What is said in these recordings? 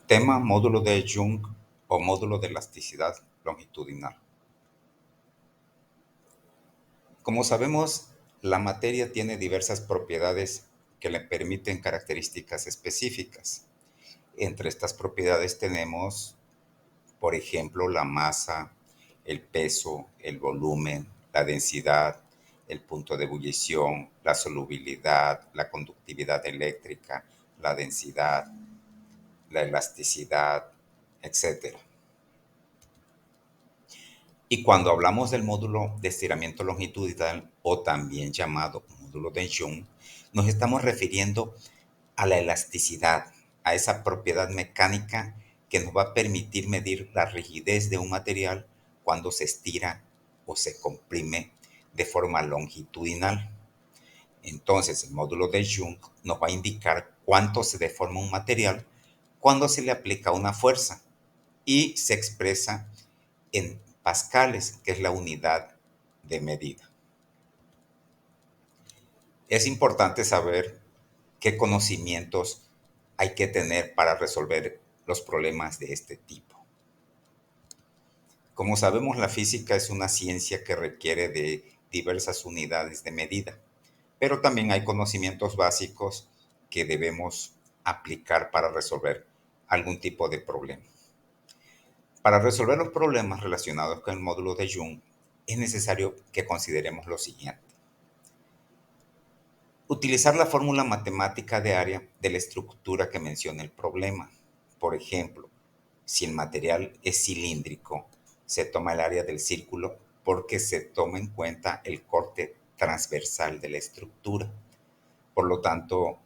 Tema módulo de Young o módulo de elasticidad longitudinal. Como sabemos, la materia tiene diversas propiedades que le permiten características específicas. Entre estas propiedades tenemos, por ejemplo, la masa, el peso, el volumen, la densidad, el punto de ebullición, la solubilidad, la conductividad eléctrica, la densidad, la elasticidad, etc. Y cuando hablamos del módulo de estiramiento longitudinal o también llamado módulo de Young, nos estamos refiriendo a la elasticidad, a esa propiedad mecánica que nos va a permitir medir la rigidez de un material cuando se estira o se comprime de forma longitudinal. Entonces, el módulo de Young nos va a indicar cuánto se deforma un material cuando se le aplica una fuerza y se expresa en pascales, que es la unidad de medida. Es importante saber qué conocimientos hay que tener para resolver los problemas de este tipo. Como sabemos, la física es una ciencia que requiere de diversas unidades de medida, pero también hay conocimientos básicos que debemos aplicar para resolver algún tipo de problema. Para resolver los problemas relacionados con el módulo de Young, es necesario que consideremos lo siguiente. Utilizar la fórmula matemática de área de la estructura que menciona el problema. Por ejemplo, si el material es cilíndrico, se toma el área del círculo porque se toma en cuenta el corte transversal de la estructura. Por lo tanto,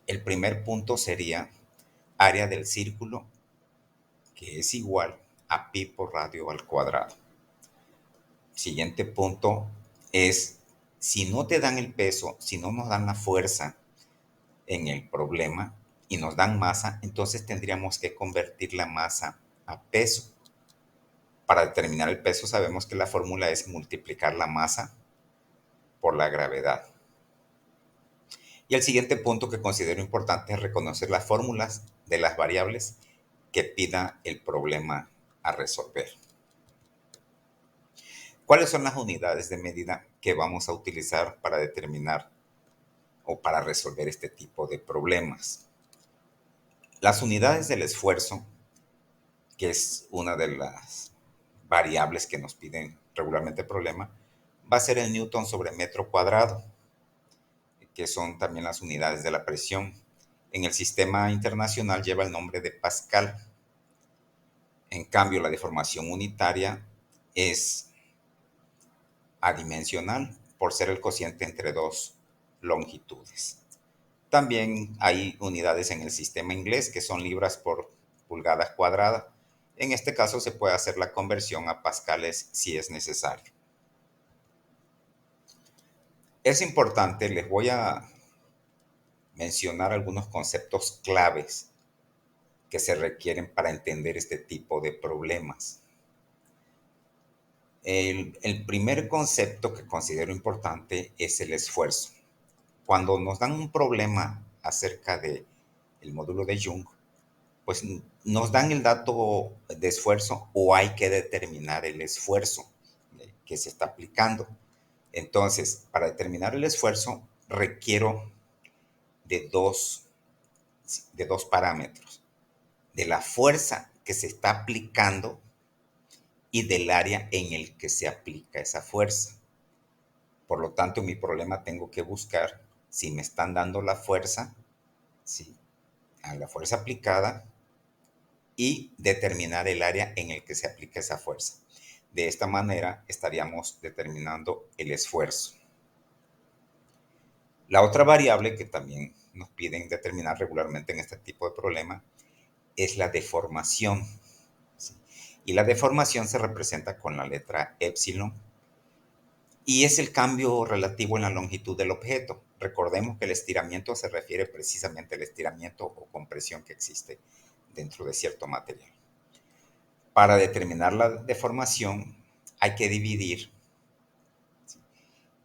el primer punto sería área del círculo, que es igual a pi por radio al cuadrado. Siguiente punto es, si no te dan el peso, si no nos dan la fuerza en el problema y nos dan masa, entonces tendríamos que convertir la masa a peso. Para determinar el peso sabemos que la fórmula es multiplicar la masa por la gravedad. Y el siguiente punto que considero importante es reconocer las fórmulas de las variables que pida el problema a resolver. ¿Cuáles son las unidades de medida que vamos a utilizar para determinar o para resolver este tipo de problemas? Las unidades del esfuerzo, que es una de las variables que nos piden regularmente el problema, va a ser el newton sobre metro cuadrado, que son también las unidades de la presión. En el sistema internacional lleva el nombre de Pascal. En cambio, la deformación unitaria es adimensional por ser el cociente entre dos longitudes. También hay unidades en el sistema inglés que son libras por pulgada cuadrada. En este caso se puede hacer la conversión a pascales si es necesario. Es importante, les voy a mencionar algunos conceptos claves que se requieren para entender este tipo de problemas. El primer concepto que considero importante es el esfuerzo. Cuando nos dan un problema acerca del módulo de Young, pues nos dan el dato de esfuerzo o hay que determinar el esfuerzo que se está aplicando. Entonces, para determinar el esfuerzo requiero de dos parámetros, de la fuerza que se está aplicando y del área en el que se aplica esa fuerza. Por lo tanto, en mi problema tengo que buscar si me están dando la fuerza, ¿sí?, a la fuerza aplicada y determinar el área en el que se aplica esa fuerza. De esta manera estaríamos determinando el esfuerzo. La otra variable que también nos piden determinar regularmente en este tipo de problema es la deformación, ¿sí? Y la deformación se representa con la letra epsilon y es el cambio relativo en la longitud del objeto. Recordemos que el estiramiento se refiere precisamente al estiramiento o compresión que existe dentro de cierto material. Para determinar la deformación hay que dividir, ¿sí?,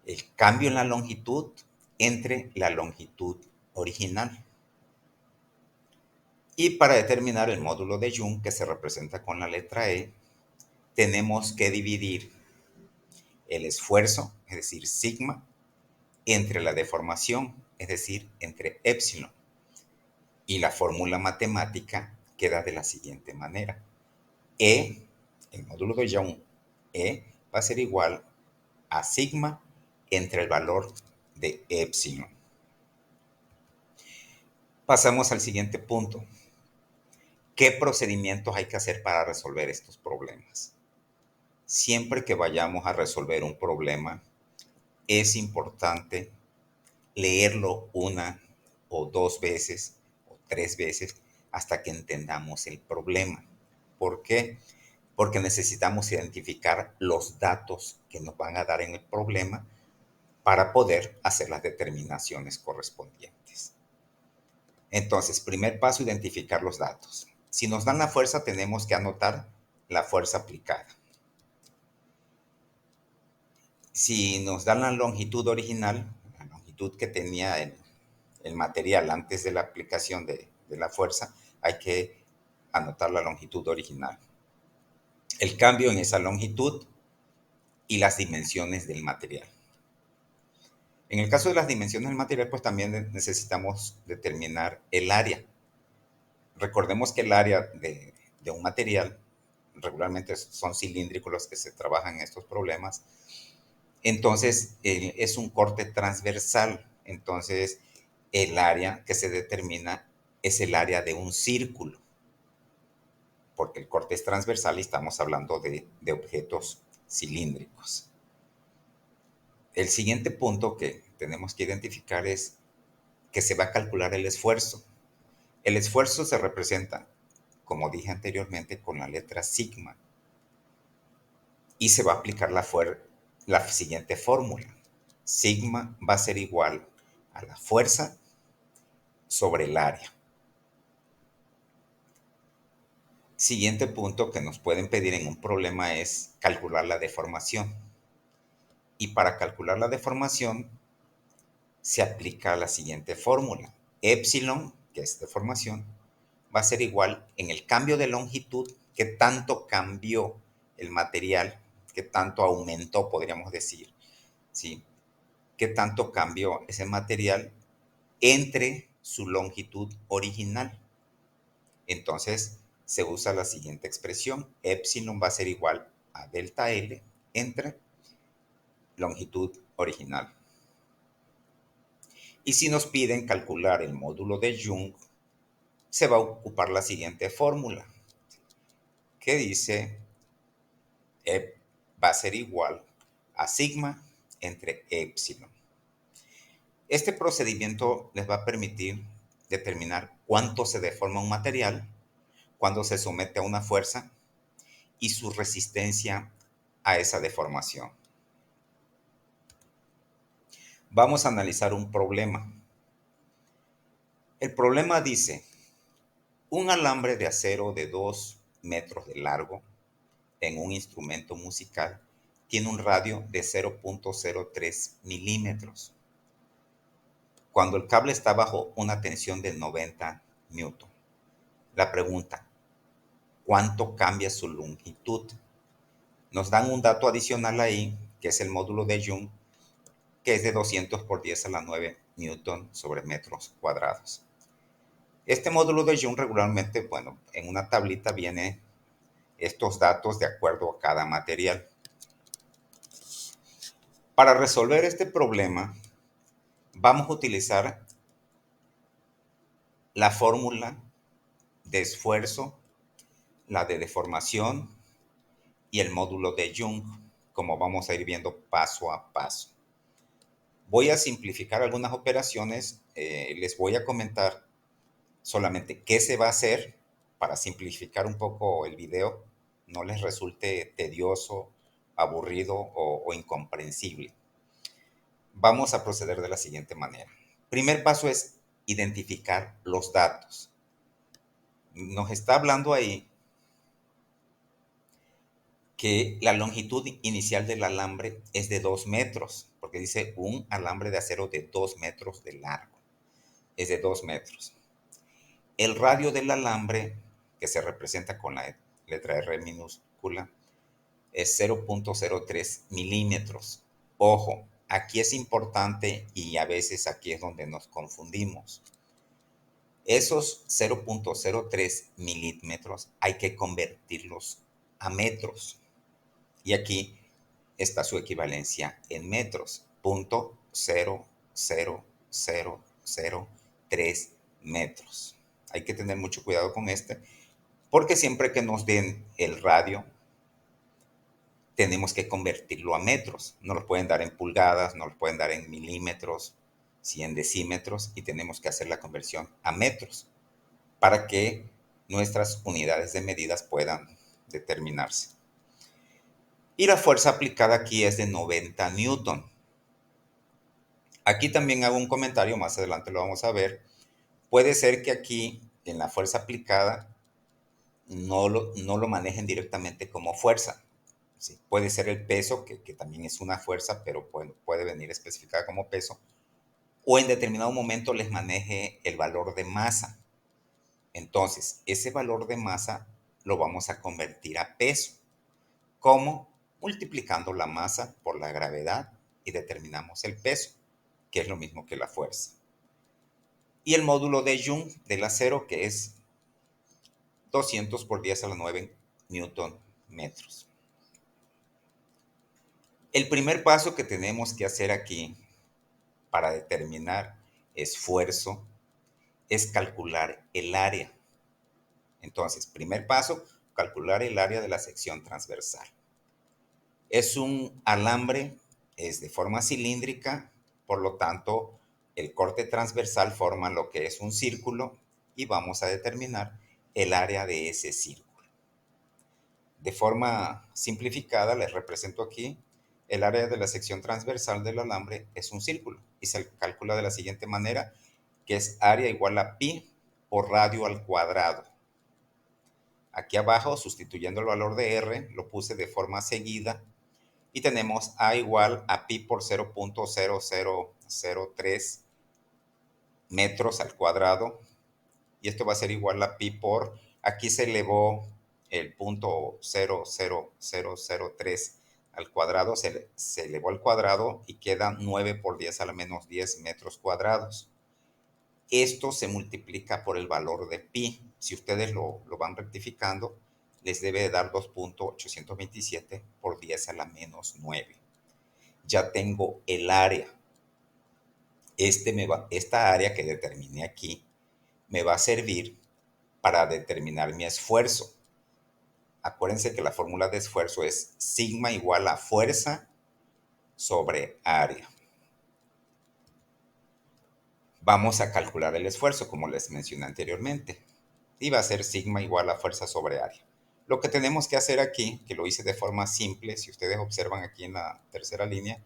el cambio en la longitud entre la longitud original. Y para determinar el módulo de Young, que se representa con la letra E, tenemos que dividir el esfuerzo, es decir, sigma, entre la deformación, es decir, entre epsilon. Y la fórmula matemática queda de la siguiente manera. E, el módulo de Young, E va a ser igual a sigma entre el valor de epsilon. Pasamos al siguiente punto. ¿Qué procedimientos hay que hacer para resolver estos problemas? Siempre que vayamos a resolver un problema, es importante leerlo una o dos veces o tres veces hasta que entendamos el problema. ¿Por qué? Porque necesitamos identificar los datos que nos van a dar en el problema para poder hacer las determinaciones correspondientes. Entonces, primer paso, identificar los datos. Si nos dan la fuerza, tenemos que anotar la fuerza aplicada. Si nos dan la longitud original, la longitud que tenía el material antes de la aplicación de la fuerza, hay que anotar la longitud original. El cambio en esa longitud y las dimensiones del material. En el caso de las dimensiones del material, pues también necesitamos determinar el área. Recordemos que el área de un material, regularmente son cilíndricos los que se trabajan en estos problemas, entonces es un corte transversal, entonces el área que se determina es el área de un círculo, porque el corte es transversal y estamos hablando de objetos cilíndricos. El siguiente punto que tenemos que identificar es que se va a calcular el esfuerzo. El esfuerzo se representa, como dije anteriormente, con la letra sigma y se va a aplicar la siguiente fórmula. Sigma va a ser igual a la fuerza sobre el área. Siguiente punto que nos pueden pedir en un problema es calcular la deformación. Y para calcular la deformación se aplica la siguiente fórmula. Epsilon, que es deformación, va a ser igual en el cambio de longitud, que tanto cambió el material, que tanto aumentó, podríamos decir, ¿sí? Que tanto cambió ese material entre su longitud original. Entonces, se usa la siguiente expresión. Epsilon va a ser igual a delta L entre longitud original. Y si nos piden calcular el módulo de Young, se va a ocupar la siguiente fórmula, que dice E va a ser igual a sigma entre epsilon. Este procedimiento les va a permitir determinar cuánto se deforma un material cuando se somete a una fuerza y su resistencia a esa deformación. Vamos a analizar un problema. El problema dice, un alambre de acero de 2 metros de largo en un instrumento musical tiene un radio de 0.03 milímetros cuando el cable está bajo una tensión de 90 newton. La pregunta, ¿cuánto cambia su longitud? Nos dan un dato adicional ahí, que es el módulo de Young, que es de 200 por 10 a la 9 newton sobre metros cuadrados. Este módulo de Young regularmente, bueno, en una tablita viene estos datos de acuerdo a cada material. Para resolver este problema, vamos a utilizar la fórmula de esfuerzo, la de deformación y el módulo de Young, como vamos a ir viendo paso a paso. Voy a simplificar algunas operaciones, les voy a comentar solamente qué se va a hacer para simplificar un poco el video, no les resulte tedioso, aburrido o incomprensible. Vamos a proceder de la siguiente manera. Primer paso es identificar los datos. Nos está hablando ahí que la longitud inicial del alambre es de 2 metros, porque dice un alambre de acero de 2 metros de largo, es de 2 metros. El radio del alambre, que se representa con la letra R minúscula, es 0.03 milímetros. Ojo, aquí es importante y a veces aquí es donde nos confundimos. Esos 0.03 milímetros hay que convertirlos a metros. Y aquí está su equivalencia en metros. Punto 0.00003 metros. Hay que tener mucho cuidado con porque siempre que nos den el radio, tenemos que convertirlo a metros. Nos lo pueden dar en pulgadas, nos lo pueden dar en milímetros, si en decímetros, y tenemos que hacer la conversión a metros para que nuestras unidades de medidas puedan determinarse. Y la fuerza aplicada aquí es de 90 newton. Aquí también hago un comentario, más adelante lo vamos a ver. Puede ser que aquí, en la fuerza aplicada, no lo manejen directamente como fuerza. ¿Sí? Puede ser el peso, que también es una fuerza, pero puede venir especificada como peso. O en determinado momento les maneje el valor de masa. Entonces, ese valor de masa lo vamos a convertir a peso. ¿Cómo? Multiplicando la masa por la gravedad y determinamos el peso, que es lo mismo que la fuerza. Y el módulo de Young del acero, que es 200 por 10 a la 9 newton metros. El primer paso que tenemos que hacer aquí para determinar esfuerzo es calcular el área. Entonces, primer paso, calcular el área de la sección transversal. Es un alambre, es de forma cilíndrica, por lo tanto, el corte transversal forma lo que es un círculo y vamos a determinar el área de ese círculo. De forma simplificada, les represento aquí, el área de la sección transversal del alambre es un círculo y se calcula de la siguiente manera, que es área igual a pi por radio al cuadrado. Aquí abajo, sustituyendo el valor de R, lo puse de forma seguida y tenemos A igual a pi por 0.0003 metros al cuadrado. Y esto va a ser igual a pi por, aquí se elevó el punto 0.0003 al cuadrado, se elevó al cuadrado y queda 9 por 10 a la menos 10 metros cuadrados. Esto se multiplica por el valor de pi. Si ustedes lo van rectificando, les debe de dar 2.827 por 10 a la menos 9. Ya tengo el área. Esta área que determiné aquí me va a servir para determinar mi esfuerzo. Acuérdense que la fórmula de esfuerzo es sigma igual a fuerza sobre área. Vamos a calcular el esfuerzo, como les mencioné anteriormente. Y va a ser sigma igual a fuerza sobre área. Lo que tenemos que hacer aquí, que lo hice de forma simple, si ustedes observan aquí en la tercera línea,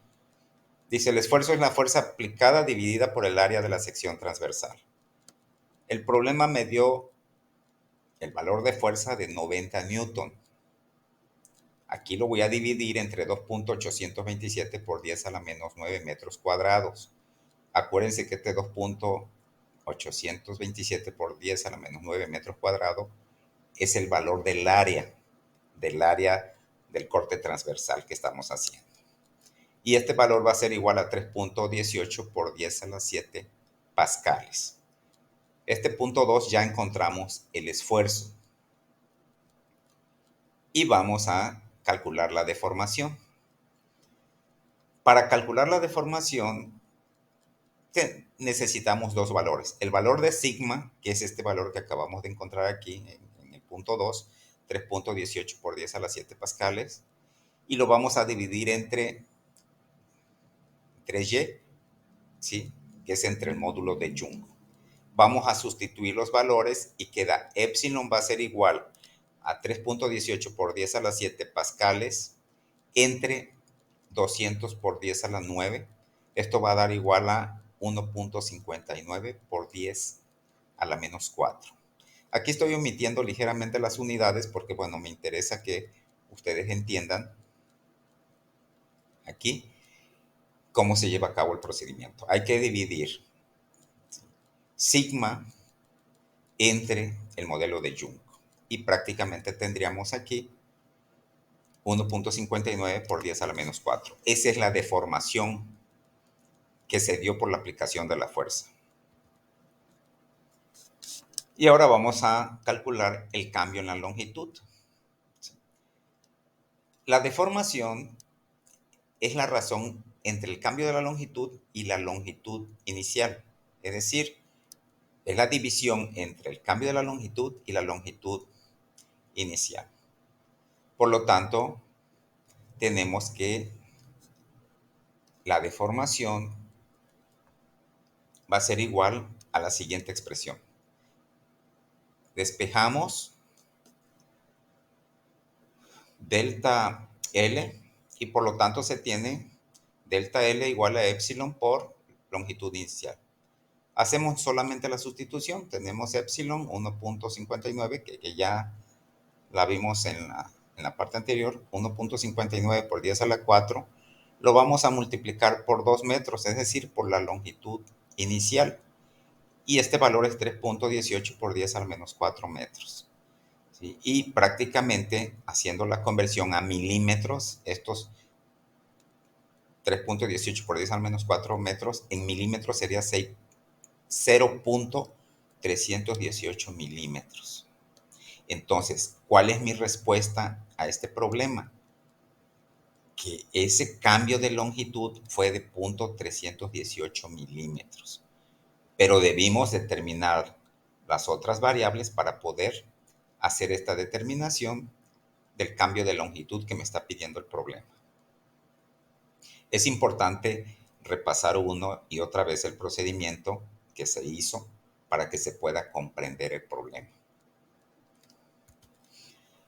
dice el esfuerzo es la fuerza aplicada dividida por el área de la sección transversal. El problema me dio el valor de fuerza de 90 newton. Aquí lo voy a dividir entre 2.827 por 10 a la menos 9 metros cuadrados. Acuérdense que este 2.827 por 10 a la menos 9 metros cuadrados es el valor del área del corte transversal que estamos haciendo. Y este valor va a ser igual a 3.18 por 10 a la 7 pascales. Este punto 2 ya encontramos el esfuerzo. Y vamos a calcular la deformación. Para calcular la deformación necesitamos dos valores. El valor de sigma, que es este valor que acabamos de encontrar aquí en el punto 2, 3.18 por 10 a la 7 pascales, y lo vamos a dividir entre 3y, ¿sí? Que es entre el módulo de Young. Vamos a sustituir los valores y queda epsilon va a ser igual a 3.18 por 10 a la 7 pascales entre 200 por 10 a la 9. Esto va a dar igual a 1.59 por 10 a la menos 4. Aquí estoy omitiendo ligeramente las unidades porque, bueno, me interesa que ustedes entiendan aquí cómo se lleva a cabo el procedimiento. Hay que dividir sigma entre el modelo de Young. Y prácticamente tendríamos aquí 1.59 por 10 a la menos 4. Esa es la deformación que se dio por la aplicación de la fuerza. Y ahora vamos a calcular el cambio en la longitud. La deformación es la razón entre el cambio de la longitud y la longitud inicial. Es decir, es la división entre el cambio de la longitud y la longitud inicial. Por lo tanto, tenemos que la deformación va a ser igual a la siguiente expresión. Despejamos delta L y por lo tanto se tiene delta L igual a epsilon por longitud inicial. Hacemos solamente la sustitución, tenemos epsilon 1.59 que ya la vimos en la parte anterior, 1.59 por 10 a la 4, lo vamos a multiplicar por 2 metros, es decir, por la longitud inicial. Y este valor es 3.18 por 10 a la menos 4 metros. ¿Sí? Y prácticamente haciendo la conversión a milímetros, estos 3.18 por 10 al menos 4 metros, en milímetros sería 0.318 milímetros. Entonces, ¿cuál es mi respuesta a este problema? Que ese cambio de longitud fue de 0.318 milímetros. Pero debimos determinar las otras variables para poder hacer esta determinación del cambio de longitud que me está pidiendo el problema. Es importante repasar una y otra vez el procedimiento que se hizo para que se pueda comprender el problema.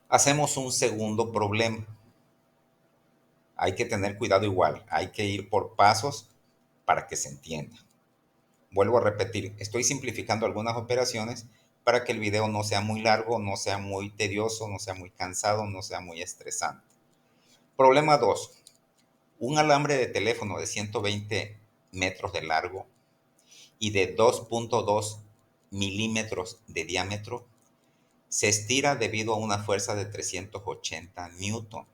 Hacemos un segundo problema. Hay que tener cuidado igual, hay que ir por pasos para que se entienda. Vuelvo a repetir, estoy simplificando algunas operaciones para que el video no sea muy largo, no sea muy tedioso, no sea muy cansado, no sea muy estresante. Problema 2. Un alambre de teléfono de 120 metros de largo y de 2.2 milímetros de diámetro se estira debido a una fuerza de 380 newton.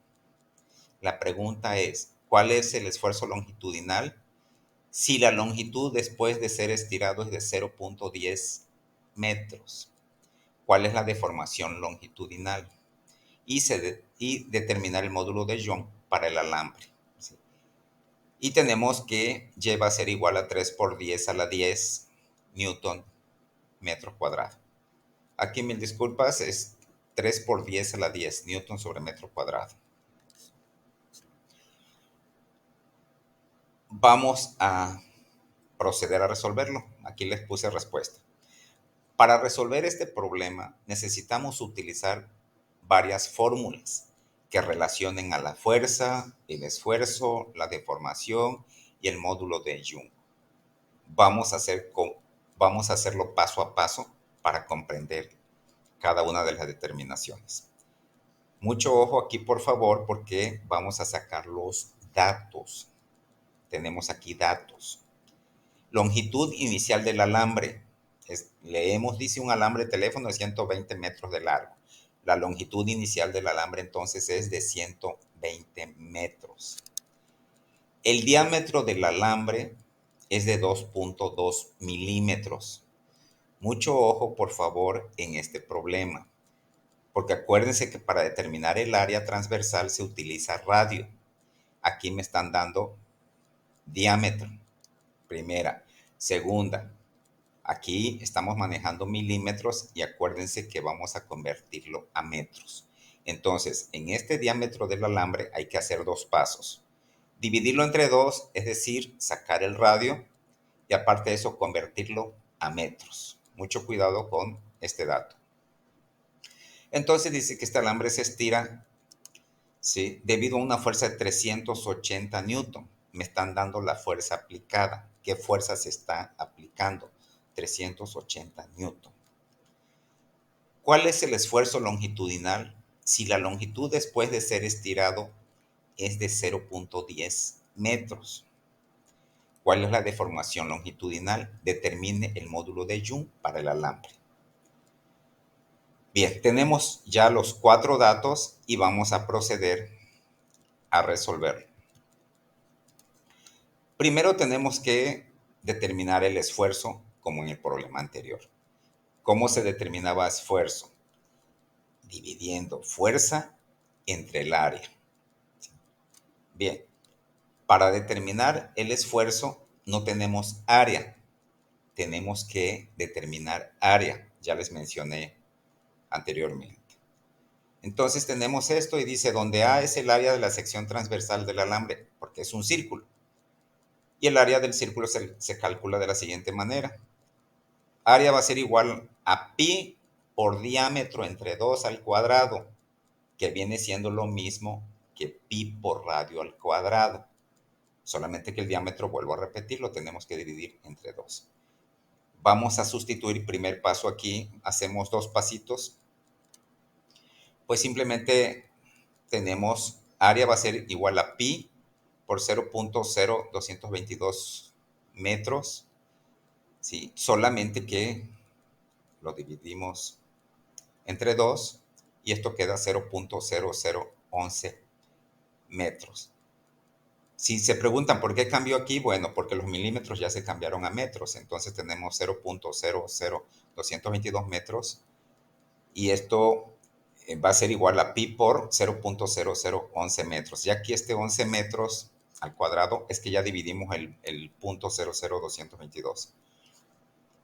La pregunta es, ¿cuál es el esfuerzo longitudinal si la longitud después de ser estirado es de 0.10 metros? ¿Cuál es la deformación longitudinal? Y determinar el módulo de Young para el alambre. ¿Sí? Y tenemos que Y va a ser igual a 3 por 10 a la 10 newton metro cuadrado. Aquí mil disculpas, es 3 por 10 a la 10 newton sobre metro cuadrado. Vamos a proceder a resolverlo. Aquí les puse respuesta. Para resolver este problema necesitamos utilizar varias fórmulas que relacionen a la fuerza, el esfuerzo, la deformación y el módulo de Young. Vamos a hacerlo paso a paso para comprender cada una de las determinaciones. Mucho ojo aquí, por favor, porque vamos a sacar los datos. Tenemos aquí datos. Longitud inicial del alambre. Leemos, dice un alambre de teléfono de 120 metros de largo. La longitud inicial del alambre entonces es de 120 metros. El diámetro del alambre es de 2.2 milímetros. Mucho ojo, por favor, en este problema, porque acuérdense que para determinar el área transversal se utiliza radio. Aquí me están dando diámetro, primera. Segunda, aquí estamos manejando milímetros y acuérdense que vamos a convertirlo a metros. Entonces, en este diámetro del alambre hay que hacer dos pasos. Dividirlo entre dos, es decir, sacar el radio y aparte de eso convertirlo a metros. Mucho cuidado con este dato. Entonces dice que este alambre se estira, ¿sí?, debido a una fuerza de 380 newton. Me están dando la fuerza aplicada. ¿Qué fuerza se está aplicando? 380 newton. ¿Cuál es el esfuerzo longitudinal si la longitud después de ser estirado es de 0.10 metros? ¿Cuál es la deformación longitudinal? Determine el módulo de Young para el alambre. Bien, tenemos ya los 4 datos y vamos a proceder a resolver. Primero tenemos que determinar el esfuerzo, como en el problema anterior. ¿Cómo se determinaba esfuerzo? Dividiendo fuerza entre el área. Bien, para determinar el esfuerzo no tenemos área, tenemos que determinar área, ya les mencioné anteriormente. Entonces tenemos esto y dice donde A es el área de la sección transversal del alambre, porque es un círculo. Y el área del círculo se calcula de la siguiente manera. Área va a ser igual a pi por diámetro entre 2 al cuadrado, que viene siendo lo mismo que pi por radio al cuadrado. Solamente que el diámetro, vuelvo a repetir, lo tenemos que dividir entre 2. Vamos a sustituir primer paso aquí, hacemos 2 pasitos. Pues simplemente tenemos área va a ser igual a pi por 0.0222 metros, ¿sí? Solamente que lo dividimos entre 2 y esto queda 0.0011 metros. Si se preguntan por qué cambió aquí, bueno, porque los milímetros ya se cambiaron a metros, entonces tenemos 0.00222 metros y esto va a ser igual a pi por 0.0011 metros. Ya aquí este 11 metros al cuadrado es que ya dividimos el punto 0.00222.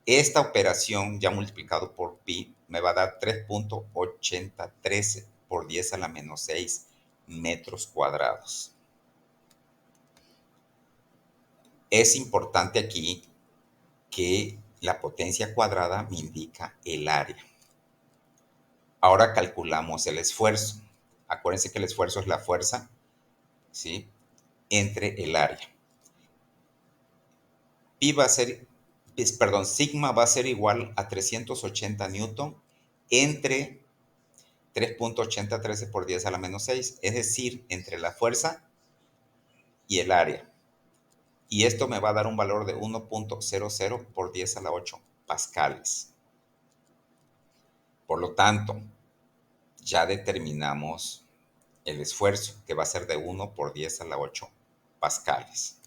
Esta operación ya multiplicado por pi me va a dar 3.8013 por 10 a la menos 6 metros cuadrados. Es importante aquí que la potencia cuadrada me indica el área. Ahora calculamos el esfuerzo. Acuérdense que el esfuerzo es la fuerza, ¿sí?, entre el área. Pi va a ser, perdón, sigma va a ser igual a 380 newton entre 3.8013 por 10 a la menos 6, es decir, entre la fuerza y el área. Y esto me va a dar un valor de 1.00 por 10 a la 8 pascales. Por lo tanto, ya determinamos el esfuerzo, que va a ser de 1 por 10 a la 8 pascales.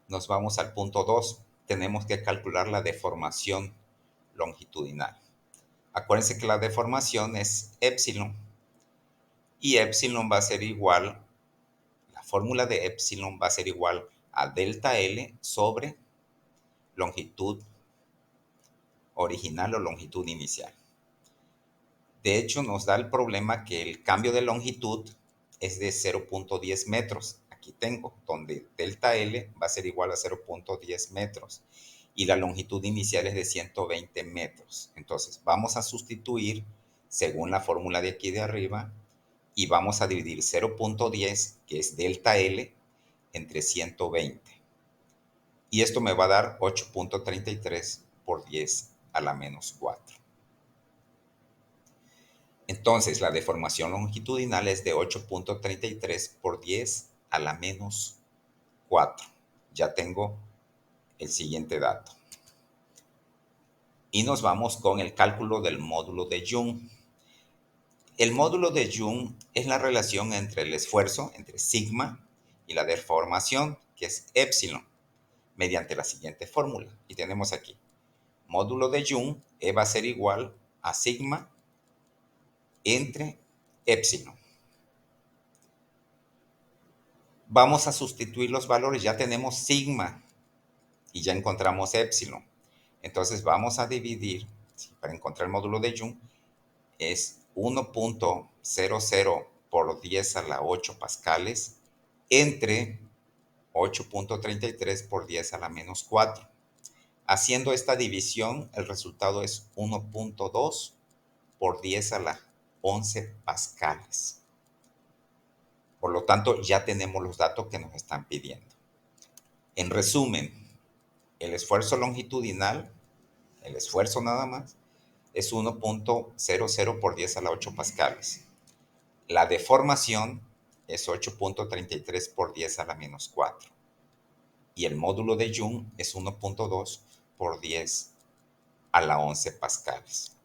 Nos vamos al punto 2. Tenemos que calcular la deformación longitudinal. Acuérdense que la deformación es épsilon. Y épsilon va a ser igual, la fórmula de épsilon va a ser igual a delta L sobre longitud original o longitud inicial. De hecho, nos da el problema que el cambio de longitud es de 0.10 metros. Aquí tengo, donde delta L va a ser igual a 0.10 metros y la longitud inicial es de 120 metros. Entonces, vamos a sustituir según la fórmula de aquí de arriba y vamos a dividir 0.10, que es delta L, entre 120. Y esto me va a dar 8.33 por 10 a la menos 4. Entonces, la deformación longitudinal es de 8.33 por 10 a la menos 4. Ya tengo el siguiente dato. Y nos vamos con el cálculo del módulo de Young. El módulo de Young es la relación entre el esfuerzo, entre sigma, y la deformación, que es épsilon, mediante la siguiente fórmula. Y tenemos aquí, módulo de Young va a ser igual a sigma entre épsilon. Vamos a sustituir los valores, ya tenemos sigma y ya encontramos épsilon. Entonces vamos a dividir, para encontrar el módulo de Young, es 1.00 por 10 a la 8 pascales entre 8.33 por 10 a la menos 4. Haciendo esta división, el resultado es 1.2 por 10 a la 11 pascales. Por lo tanto, ya tenemos los datos que nos están pidiendo. En resumen, el esfuerzo longitudinal, el esfuerzo nada más, es 1.00 por 10 a la 8 pascales. La deformación es 8.33 por 10 a la menos 4. Y el módulo de Young es 1.2 por 10 a la 11 pascales.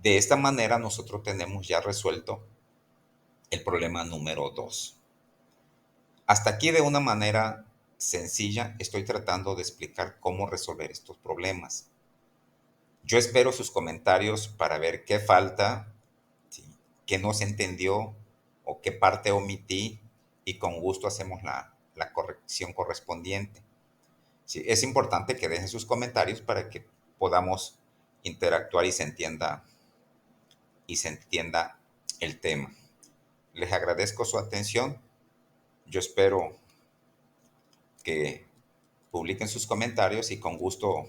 De esta manera nosotros tenemos ya resuelto el problema número 2. Hasta aquí de una manera sencilla estoy tratando de explicar cómo resolver estos problemas. Yo espero sus comentarios para ver qué falta, ¿sí?, qué no se entendió o qué parte omití y con gusto hacemos la corrección correspondiente. Sí, es importante que dejen sus comentarios para que podamos interactuar y se entienda el tema. Les agradezco su atención. Yo espero que publiquen sus comentarios y con gusto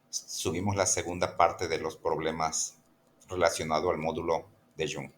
subimos la segunda parte de los problemas relacionados al módulo de Jung.